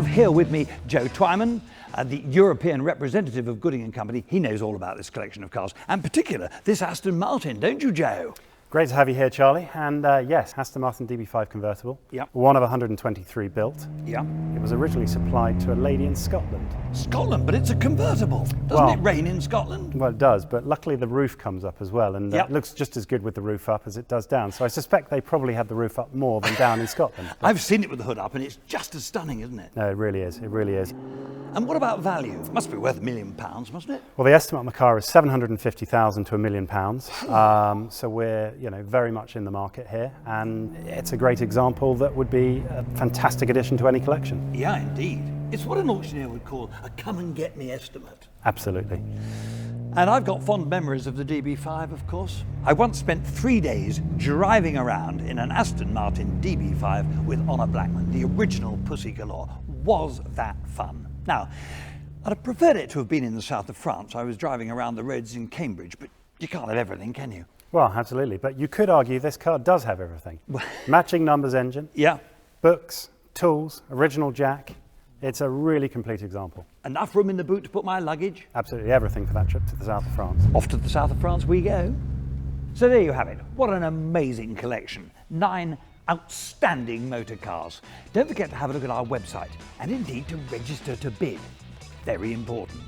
here with me Joe Twyman, the European representative of Gooding & Company. He knows all about this collection of cars, and in particular this Aston Martin, don't you, Joe? Great to have you here, Charlie. And yes, Aston Martin DB5 Convertible. Yep. One of 123 built. Yeah. It was originally supplied to a lady in Scotland. Scotland, but it's a convertible. Doesn't it rain in Scotland? Well, it does, but luckily the roof comes up as well, and Yep. it looks just as good with the roof up as it does down. So I suspect they probably had the roof up more than down in Scotland. I've seen it with the hood up, and it's just as stunning, isn't it? No, it really is. It really is. And what about value? It must be worth £1 million, mustn't it? Well, the estimate on the car is £750,000 to £1 million. So we're, very much in the market here, and it's a great example that would be a fantastic addition to any collection. Yeah, indeed. It's what an auctioneer would call a come-and-get-me estimate. Absolutely. And I've got fond memories of the DB5, of course. I once spent 3 days driving around in an Aston Martin DB5 with Honor Blackman, the original Pussy Galore. Was that fun? Now, I'd have preferred it to have been in the south of France. I was driving around the roads in Cambridge, but you can't have everything, can you? Well, absolutely, but you could argue this car does have everything. Matching numbers engine, Yeah. books, tools, original jack. It's a really complete example. Enough room in the boot to put my luggage. Absolutely everything for that trip to the south of France. Off to the south of France we go. So there you have it. What an amazing collection. 9 outstanding motor cars. Don't forget to have a look at our website, and indeed to register to bid. Very important.